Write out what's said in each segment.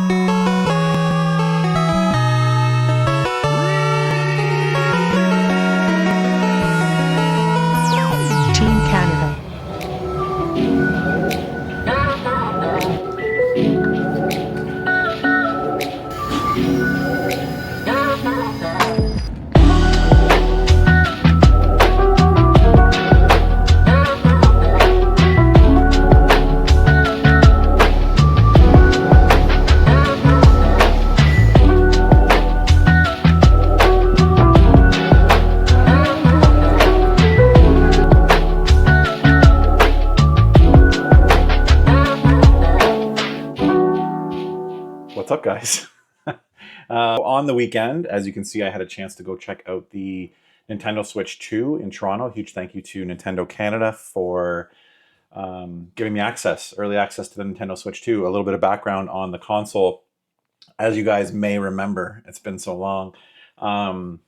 Team Canada. What's up, guys? On the weekend, as you can see, I had a chance to go check out the Nintendo Switch 2 in Toronto. Huge thank you to Nintendo Canada for giving me early access to the Nintendo Switch 2. A little bit of background on the console. As you guys may remember, it's been so long. The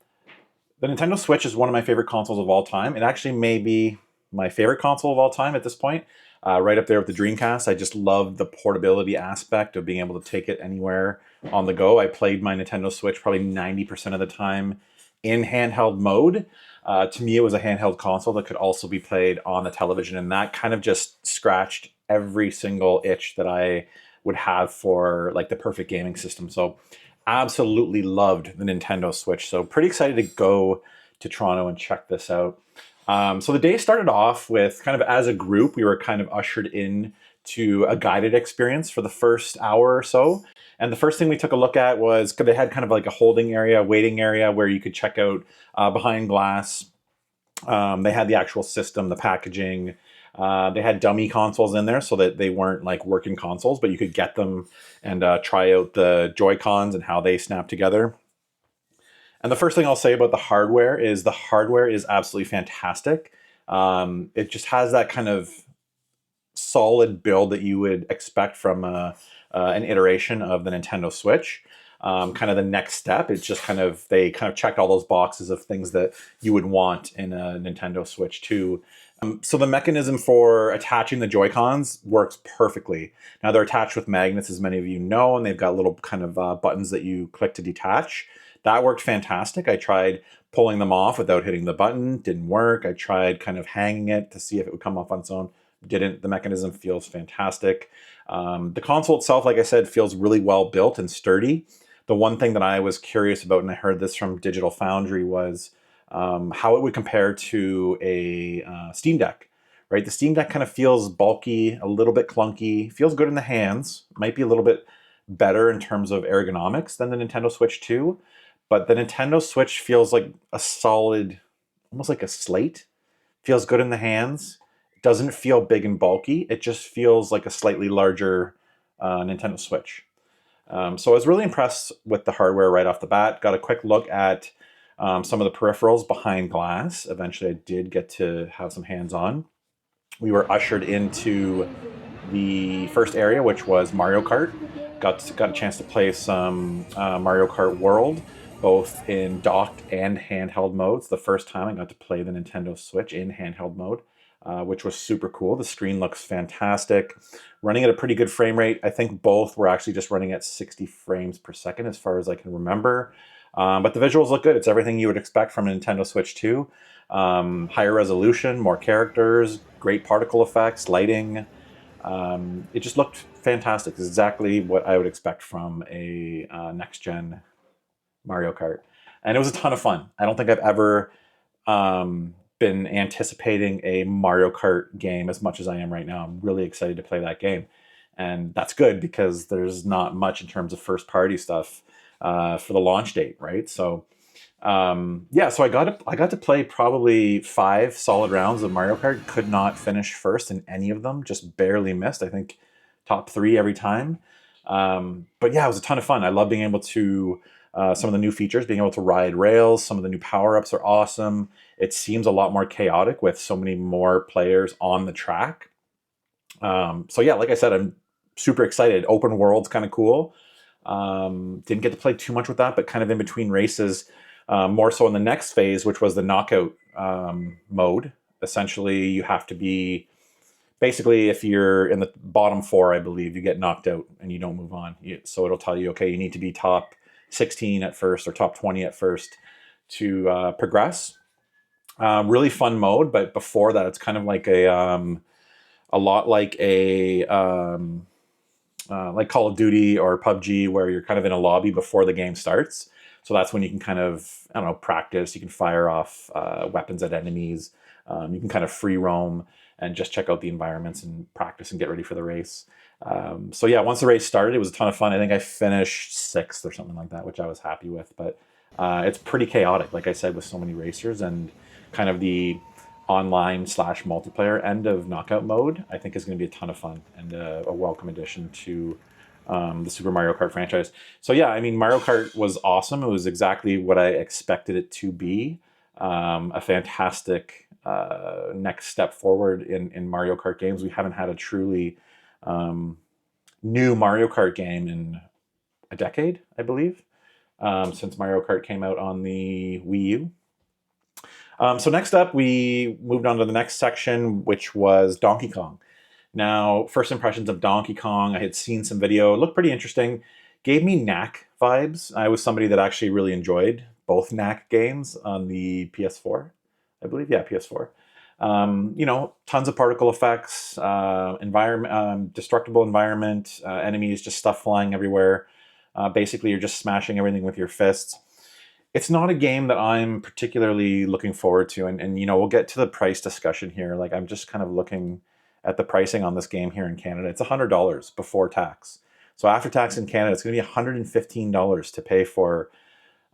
Nintendo Switch is one of my favorite consoles of all time. It actually may be my favorite console of all time at this point. Right up there with the Dreamcast. I just love the portability aspect of being able to take it anywhere on the go. I played my Nintendo Switch probably 90% of the time in handheld mode. To me, it was a handheld console that could also be played on the television, and that kind of just scratched every single itch that I would have for like the perfect gaming system. So absolutely loved the Nintendo Switch. So pretty excited to go to Toronto and check this out. So the day started off with kind of as a group, we were kind of ushered in to a guided experience for the first hour or so. And the first thing we took a look at was, they had kind of like a holding area, waiting area where you could check out behind glass. They had the actual system, the packaging. They had dummy consoles in there so that they weren't like working consoles, but you could get them and try out the Joy-Cons and how they snap together. And the first thing I'll say about the hardware is absolutely fantastic. It just has that kind of solid build that you would expect from an iteration of the Nintendo Switch. Kind of the next step. It's just they kind of checked all those boxes of things that you would want in a Nintendo Switch 2. So the mechanism for attaching the Joy-Cons works perfectly. Now they're attached with magnets, as many of you know, and they've got little kind of buttons that you click to detach. That worked fantastic. I tried pulling them off without hitting the button. Didn't work. I tried kind of hanging it to see if it would come off on its own. Didn't. The mechanism feels fantastic. The console itself, like I said, feels really well built and sturdy. The one thing that I was curious about, and I heard this from Digital Foundry, was how it would compare to a Steam Deck. Right? The Steam Deck kind of feels bulky, a little bit clunky, feels good in the hands, might be a little bit better in terms of ergonomics than the Nintendo Switch 2. But the Nintendo Switch feels like a solid, almost like a slate. Feels good in the hands. Doesn't feel big and bulky. It just feels like a slightly larger Nintendo Switch. So I was really impressed with the hardware right off the bat. Got a quick look at some of the peripherals behind glass. Eventually I did get to have some hands-on. We were ushered into the first area, which was Mario Kart. Got a chance to play some Mario Kart World, both in docked and handheld modes. The first time I got to play the Nintendo Switch in handheld mode, which was super cool. The screen looks fantastic. Running at a pretty good frame rate. I think both were actually just running at 60 frames per second as far as I can remember. But the visuals look good. It's everything you would expect from a Nintendo Switch 2. Higher resolution, more characters, great particle effects, lighting. It just looked fantastic. It's exactly what I would expect from a next-gen Mario Kart. And it was a ton of fun. I don't think I've ever been anticipating a Mario Kart game as much as I am right now. I'm really excited to play that game. And that's good because there's not much in terms of first-party stuff for the launch date, right? So yeah, so I got to play probably 5 solid rounds of Mario Kart. Could not finish first in any of them. Just barely missed. I think top 3 every time. But yeah, it was a ton of fun. I love being able to some of the new features, being able to ride rails. Some of the new power-ups are awesome. It seems a lot more chaotic with so many more players on the track. So yeah, like I said, I'm super excited. Open world's kind of cool. Didn't get to play too much with that, but kind of in between races, more so in the next phase, which was the knockout mode. Essentially, you have to be basically, if you're in the bottom 4, I believe, you get knocked out and you don't move on. So it'll tell you, okay, you need to be top 16 at first or top 20 at first to progress. Really fun mode, but before that, it's kind of like a lot like Call of Duty or PUBG, where you're kind of in a lobby before the game starts. So that's when you can kind of, I don't know, practice. You can fire off weapons at enemies. You can kind of free roam and just check out the environments and practice and get ready for the race. So yeah, once the race started, it was a ton of fun. I think I finished 6th or something like that, which I was happy with. But it's pretty chaotic, like I said, with so many racers, and kind of the online / multiplayer end of knockout mode, I think is going to be a ton of fun and a welcome addition to the Super Mario Kart franchise. So yeah, I mean, Mario Kart was awesome. It was exactly what I expected it to be. A fantastic next step forward in Mario Kart games. We haven't had a truly new Mario Kart game in a decade, I believe, since Mario Kart came out on the Wii U. So next up, we moved on to the next section, which was Donkey Kong. Now, first impressions of Donkey Kong, I had seen some video. It looked pretty interesting. Gave me Knack vibes. I was somebody that actually really enjoyed both Knack games on the PS4, I believe. Yeah, PS4. Tons of particle effects, destructible environment, enemies, just stuff flying everywhere. Basically, you're just smashing everything with your fists. It's not a game that I'm particularly looking forward to, and we'll get to the price discussion here. Like, I'm just kind of looking at the pricing on this game here in Canada. It's $100 before tax. So after tax in Canada, it's going to be $115 to pay for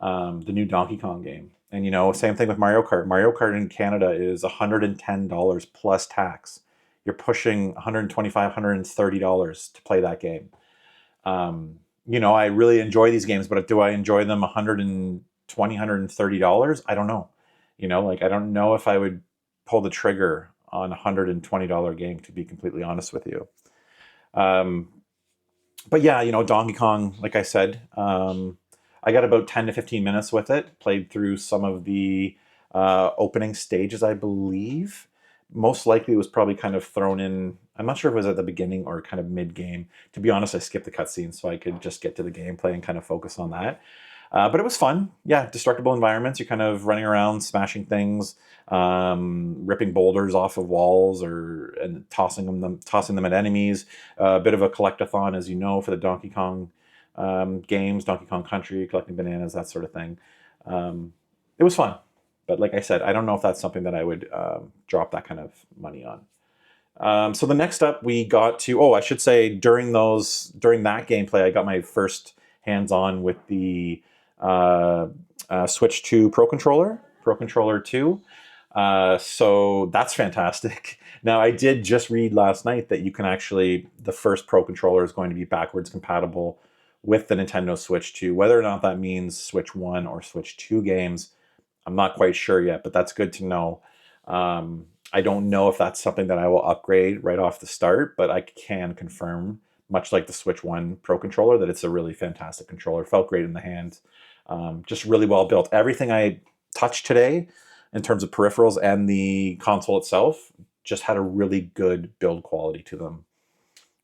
the new Donkey Kong game. And same thing with Mario Kart. Mario Kart in Canada is $110 plus tax. You're pushing $125, $130 to play that game. I really enjoy these games, but do I enjoy them $120, $130? I don't know. I don't know if I would pull the trigger on a $120 game, to be completely honest with you. But yeah, Donkey Kong, like I said, I got about 10 to 15 minutes with it, played through some of the opening stages, I believe. Most likely it was probably kind of thrown in. I'm not sure if it was at the beginning or kind of mid-game. To be honest, I skipped the cutscenes so I could just get to the gameplay and kind of focus on that. But it was fun. Yeah, destructible environments. You're kind of running around, smashing things, ripping boulders off of walls and tossing them at enemies. A bit of a collectathon, as you know, for the Donkey Kong games, Donkey Kong Country, collecting bananas, that sort of thing. It was fun. But like I said, I don't know if that's something that I would drop that kind of money on. So the next up, we got to, I should say, during that gameplay, I got my first hands-on with the Switch 2 Pro Controller 2. So that's fantastic. Now, I did just read last night that you can actually, the first Pro Controller is going to be backwards compatible with the Nintendo Switch 2. Whether or not that means Switch 1 or Switch 2 games, I'm not quite sure yet, but that's good to know. I don't know if that's something that I will upgrade right off the start, but I can confirm, much like the Switch 1 Pro Controller, that it's a really fantastic controller. Felt great in the hand. Just really well built. Everything I touched today in terms of peripherals and the console itself just had a really good build quality to them,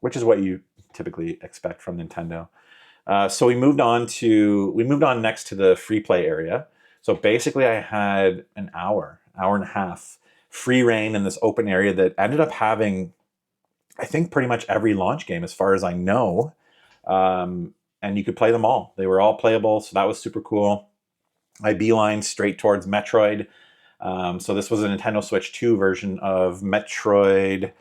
which is what you typically expect from Nintendo. So we moved on next to the free play area. So basically I had an hour and a half free reign in this open area that ended up having, I think, pretty much every launch game as far as I know. And you could play them all. They were all playable, so that was super cool. I beelined straight towards Metroid. So this was a Nintendo Switch 2 version of Metroid,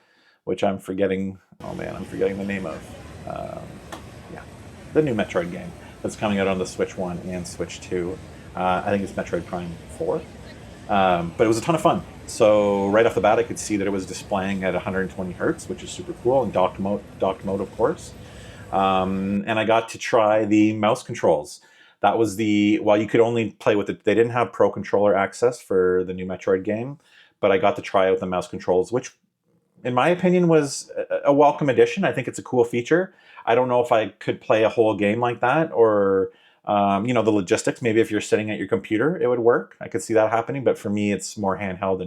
which I'm forgetting the name of. The new Metroid game that's coming out on the Switch 1 and Switch 2. I think it's Metroid Prime 4. But it was a ton of fun. So right off the bat, I could see that it was displaying at 120 hertz, which is super cool, and docked mode, of course. And I got to try the mouse controls. That was while you could only play with it, they didn't have Pro Controller access for the new Metroid game, but I got to try out the mouse controls, which, in my opinion, was a welcome addition. I think it's a cool feature. I don't know if I could play a whole game like that, or the logistics. Maybe if you're sitting at your computer, it would work. I could see that happening, but for me, it's more handheld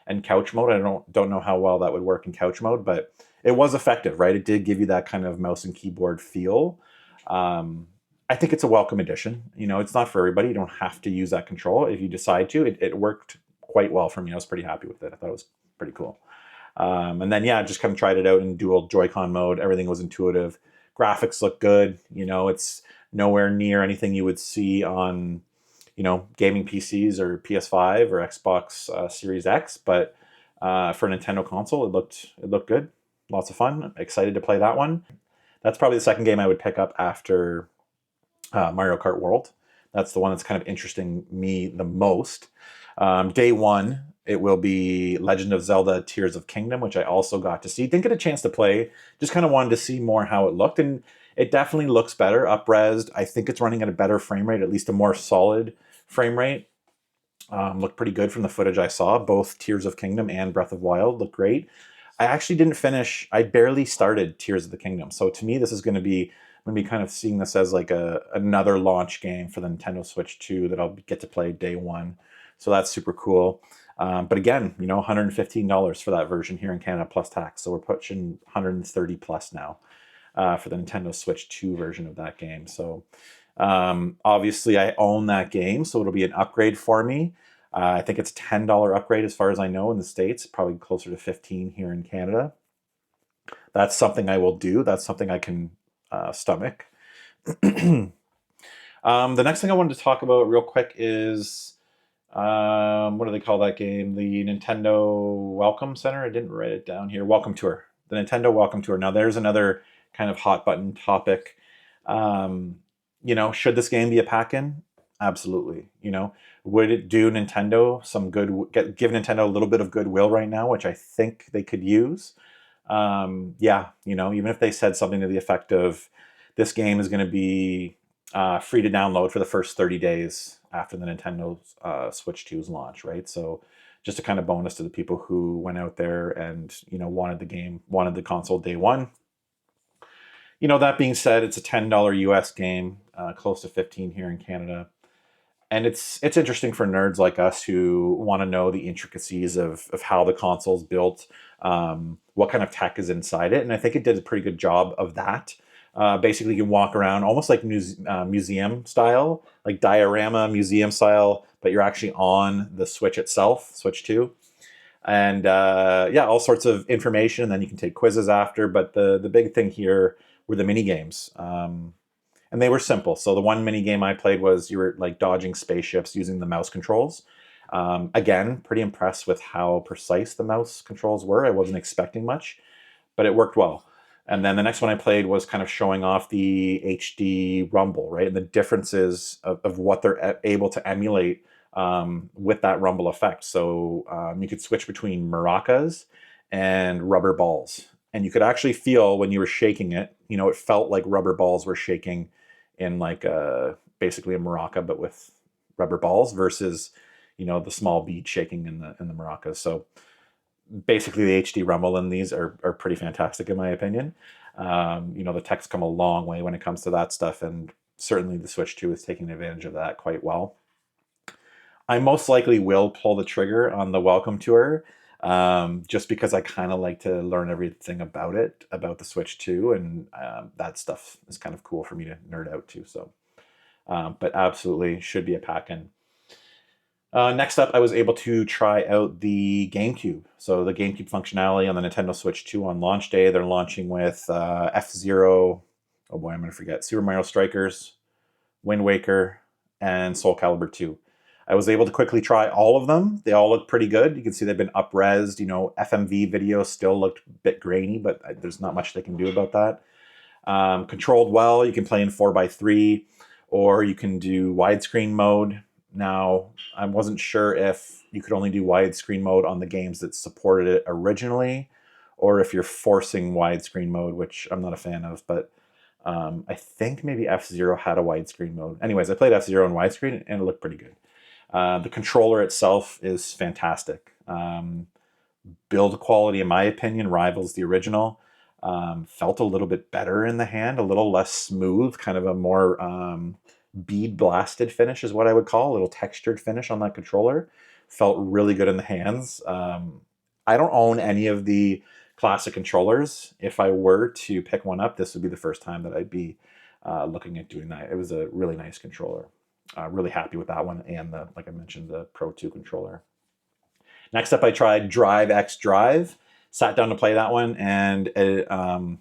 and couch mode. I don't know how well that would work in couch mode, but it was effective, right? It did give you that kind of mouse and keyboard feel. I think it's a welcome addition. You know, it's not for everybody. You don't have to use that control if you decide to. It worked quite well for me. I was pretty happy with it. I thought it was pretty cool. And then, yeah, just kind of tried it out in dual Joy-Con mode. Everything was intuitive. Graphics look good. You know, it's nowhere near anything you would see on, you know, gaming PCs or PS5 or Xbox Series X. But for a Nintendo console, it looked good. Lots of fun. Excited to play that one. That's probably the second game I would pick up after Mario Kart World. That's the one that's kind of interesting me the most. Day one, it will be Legend of Zelda Tears of Kingdom, which I also got to see. Didn't get a chance to play, just kind of wanted to see more how it looked. And it definitely looks better, up-resed. I think it's running at a better frame rate, at least a more solid frame rate. Looked pretty good from the footage I saw. Both Tears of Kingdom and Breath of Wild look great. I actually didn't finish, I barely started Tears of the Kingdom. So to me, this is going to be, I'm going to be kind of seeing this as like another launch game for the Nintendo Switch 2 that I'll get to play day one. So that's super cool. But again, you know, $115 for that version here in Canada plus tax. So we're pushing 130 plus now for the Nintendo Switch 2 version of that game. So obviously I own that game, so it'll be an upgrade for me. I think it's a $10 upgrade as far as I know in the States, probably closer to 15 here in Canada. That's something I will do. That's something I can stomach. The next thing I wanted to talk about real quick is, what do they call that game? The Nintendo Welcome Center. I didn't write it down here. Welcome Tour. The Nintendo Welcome Tour. Now there's another kind of hot button topic. You know, should this game be a pack-in? Absolutely. You know, would it do Nintendo some good, give Nintendo a little bit of goodwill right now, which I think they could use? Yeah, you know, even if they said something to the effect of this game is going to be free to download for the first 30 days after the Nintendo Switch 2's launch, right? So just a kind of bonus to the people who went out there and, you know, wanted the console day one. You know, that being said, it's a $10 US game, close to 15 here in Canada. And it's interesting for nerds like us who want to know the intricacies of how the console's built, what kind of tech is inside it. And I think it did a pretty good job of that. Basically, you can walk around almost like museum style, like diorama museum style, but you're actually on the Switch itself, Switch 2. And yeah, all sorts of information. And then you can take quizzes after. But the big thing here were the mini games. And they were simple. So the one mini game I played was you were like dodging spaceships using the mouse controls. Again, pretty impressed with how precise the mouse controls were. I wasn't expecting much, but it worked well. And then the next one I played was kind of showing off the HD rumble, right? And the differences of what they're able to emulate with that rumble effect. So you could switch between maracas and rubber balls. And you could actually feel when you were shaking it, you know, it felt like rubber balls were shaking in like basically a maraca, but with rubber balls versus, you know, the small bead shaking in the maracas. So basically the HD rumble in these are pretty fantastic in my opinion. You know, the tech's come a long way when it comes to that stuff, and certainly the Switch 2 is taking advantage of that quite well. I most likely will pull the trigger on the Welcome Tour, just because I kind of like to learn everything about it, about the Switch 2, and that stuff is kind of cool for me to nerd out to. So, but absolutely should be a pack-in. Next up, I was able to try out the GameCube. So the GameCube functionality on the Nintendo Switch 2 on launch day. They're launching with F-Zero, oh boy, I'm going to forget, Super Mario Strikers, Wind Waker, and Soul Calibur 2. I was able to quickly try all of them. They all look pretty good. You can see they've been up-resed. You know, FMV videos still looked a bit grainy, but there's not much they can do about that. Controlled well. You can play in 4:3, or you can do widescreen mode. Now, I wasn't sure if you could only do widescreen mode on the games that supported it originally, or if you're forcing widescreen mode, which I'm not a fan of, but I think maybe F-Zero had a widescreen mode. Anyways, I played F-Zero in widescreen, and it looked pretty good. The controller itself is fantastic. Build quality, in my opinion, rivals the original. Felt a little bit better in the hand, a little less smooth, kind of a more bead blasted finish is what I would call, a little textured finish on that controller. Felt really good in the hands. I don't own any of the classic controllers. If I were to pick one up, this would be the first time that I'd be looking at doing that. It was a really nice controller. Really happy with that one, and like I mentioned, the Pro 2 controller. Next up, I tried DriveXDrive. Sat down to play that one and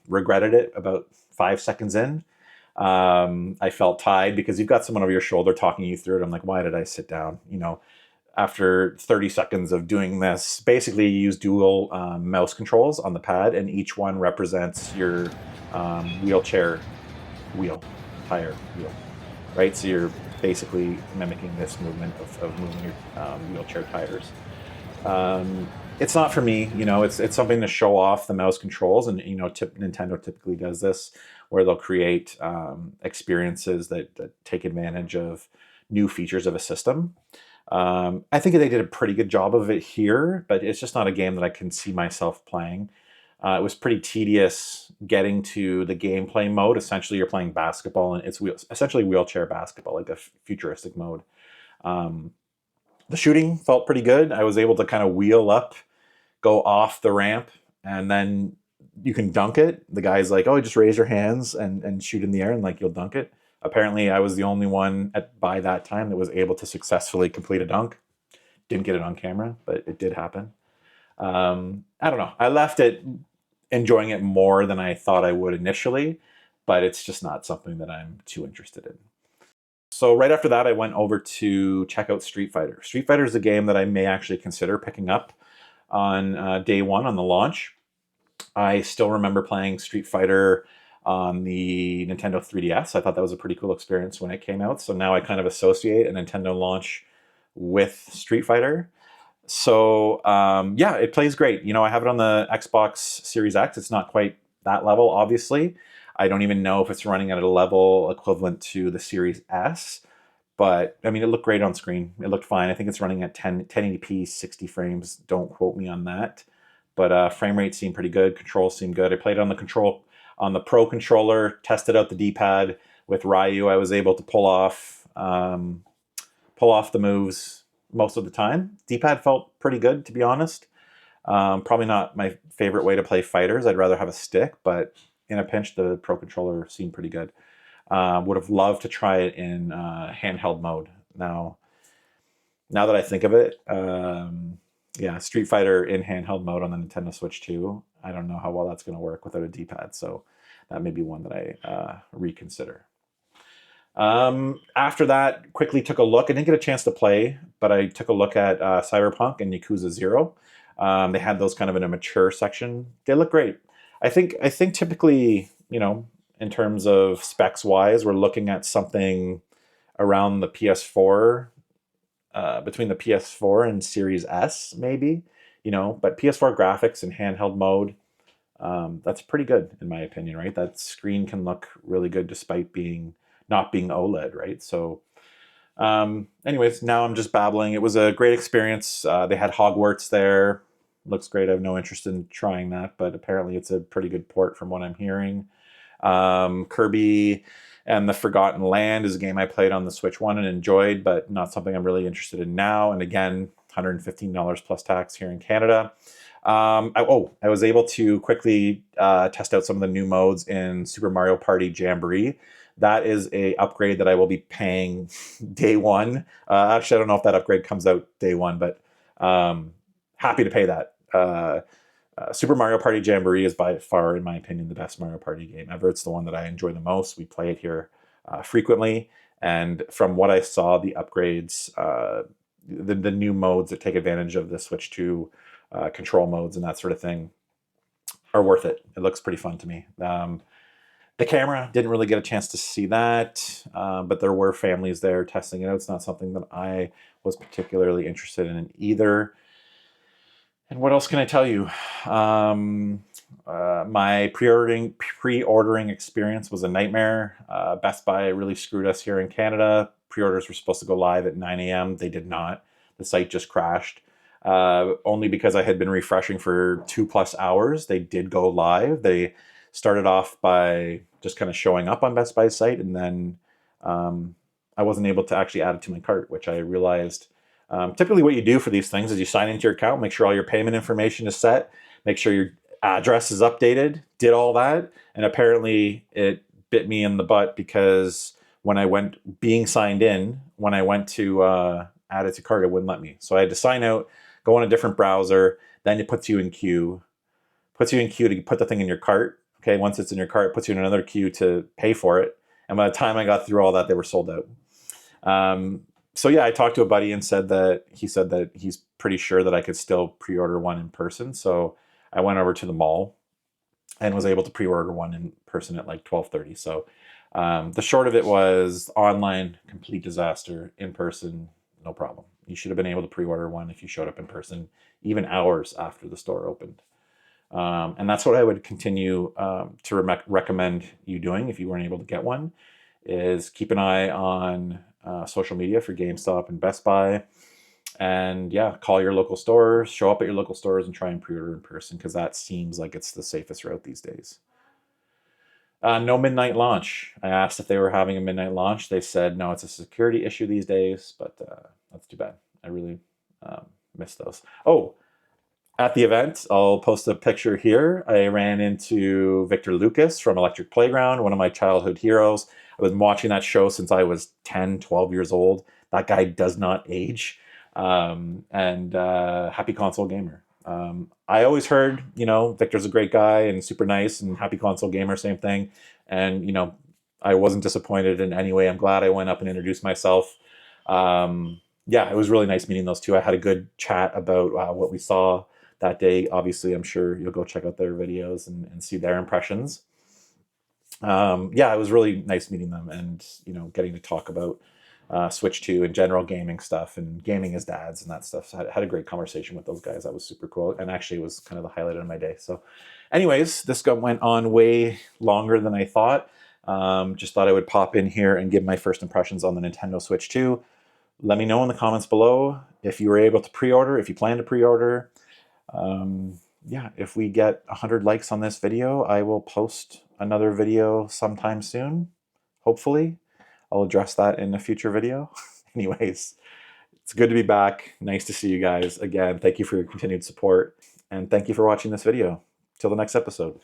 regretted it about 5 seconds in. I felt tied because you've got someone over your shoulder talking you through it. I'm like, why did I sit down? You know, after 30 seconds of doing this, basically you use dual mouse controls on the pad, and each one represents your wheelchair tire wheel, right? So you're basically mimicking this movement of moving your wheelchair tires. It's not for me, you know, it's something to show off the mouse controls, and, you know, Nintendo typically does this where they'll create experiences that take advantage of new features of a system. I think they did a pretty good job of it here, but it's just not a game that I can see myself playing. It was pretty tedious getting to the gameplay mode. Essentially, you're playing basketball, and it's essentially wheelchair basketball, like a futuristic mode. The shooting felt pretty good. I was able to kind of wheel up, go off the ramp, and then you can dunk it. The guy's like, oh, just raise your hands and shoot in the air, and like you'll dunk it. Apparently, I was the only one by that time that was able to successfully complete a dunk. Didn't get it on camera, but it did happen. I don't know. I left it enjoying it more than I thought I would initially, but it's just not something that I'm too interested in. So right after that, I went over to check out Street Fighter. Street Fighter is a game that I may actually consider picking up on day one on the launch. I still remember playing Street Fighter on the Nintendo 3DS. I thought that was a pretty cool experience when it came out. So now I kind of associate a Nintendo launch with Street Fighter. So yeah, it plays great. You know, I have it on the Xbox Series X. It's not quite that level, obviously. I don't even know if it's running at a level equivalent to the Series S. But, I mean, it looked great on screen. It looked fine. I think it's running at 1080p, 60 frames. Don't quote me on that. But frame rate seemed pretty good. Controls seemed good. I played on the Pro controller, tested out the D-pad with Ryu. I was able to pull off the moves most of the time. D-pad felt pretty good, to be honest. Probably not my favorite way to play fighters. I'd rather have a stick, but in a pinch, the Pro controller seemed pretty good. Would have loved to try it in handheld mode. Now that I think of it, yeah, Street Fighter in handheld mode on the Nintendo Switch 2. I don't know how well that's going to work without a D-pad, so that may be one that I reconsider. After that, quickly took a look. I didn't get a chance to play, but I took a look at Cyberpunk and Yakuza 0. They had those kind of in a mature section. They look great. I think typically, you know, in terms of specs wise, we're looking at something around the PS4, between the PS4 and Series S, maybe, you know, but PS4 graphics in handheld mode, that's pretty good in my opinion, right? That screen can look really good despite not being OLED, right? So anyways, now I'm just babbling. It was a great experience. They had Hogwarts there. Looks great. I have no interest in trying that, but apparently it's a pretty good port from what I'm hearing. Kirby and the Forgotten Land is a game I played on the Switch 1 and enjoyed, but not something I'm really interested in now. And again, $115 plus tax here in Canada. I was able to quickly test out some of the new modes in Super Mario Party Jamboree. That is a upgrade that I will be paying day one. Actually, I don't know if that upgrade comes out day one, but happy to pay that. Super Mario Party Jamboree is by far, in my opinion, the best Mario Party game ever. It's the one that I enjoy the most. We play it here frequently. And from what I saw, the upgrades, the new modes that take advantage of the Switch 2 control modes and that sort of thing are worth it. It looks pretty fun to me. The camera, didn't really get a chance to see that, but there were families there testing it out. It's not something that I was particularly interested in either. And what else can I tell you? My pre-ordering experience was a nightmare. Best Buy really screwed us here in Canada. Pre-orders were supposed to go live at 9 a.m. They did not. The site just crashed. Only because I had been refreshing for 2+ hours. They did go live. They started off by just kind of showing up on Best Buy's site, and then I wasn't able to actually add it to my cart, which I realized Typically what you do for these things is you sign into your account, make sure all your payment information is set, make sure your address is updated, did all that. And apparently it bit me in the butt because when I went being signed in, when I went to add it to cart, it wouldn't let me. So I had to sign out, go on a different browser, then it puts you in queue to put the thing in your cart. Okay, once it's in your cart, it puts you in another queue to pay for it. And by the time I got through all that, they were sold out. So yeah, I talked to a buddy and he said that he's pretty sure that I could still pre-order one in person. So I went over to the mall and was able to pre-order one in person at like 12:30. So the short of it was online, complete disaster. In person, no problem. You should have been able to pre-order one if you showed up in person, even hours after the store opened. And that's what I would continue to recommend you doing if you weren't able to get one, is keep an eye on social media for GameStop and Best Buy. And yeah, call your local stores, show up at your local stores and try and pre-order in person, because that seems like it's the safest route these days. No midnight launch. I asked if they were having a midnight launch. They said, no, it's a security issue these days, but that's too bad. I really miss those. Oh, at the event, I'll post a picture here. I ran into Victor Lucas from Electric Playground, one of my childhood heroes. I've been watching that show since I was 10, 12 years old. That guy does not age. Happy Console Gamer. I always heard, Victor's a great guy and super nice, and Happy Console Gamer, same thing. And, I wasn't disappointed in any way. I'm glad I went up and introduced myself. Yeah, it was really nice meeting those two. I had a good chat about what we saw that day. Obviously, I'm sure you'll go check out their videos and see their impressions. Yeah, it was really nice meeting them and, getting to talk about Switch 2 and general gaming stuff and gaming as dads and that stuff. So I had a great conversation with those guys. That was super cool. And actually it was kind of the highlight of my day. So anyways, this went on way longer than I thought. Just thought I would pop in here and give my first impressions on the Nintendo Switch 2. Let me know in the comments below if you were able to pre-order, if you plan to pre-order. Yeah, if we get 100 likes on this video, I will post another video sometime soon, hopefully. I'll address that in a future video. Anyways, it's good to be back. Nice to see you guys again. Thank you for your continued support, and thank you for watching this video. Till the next episode.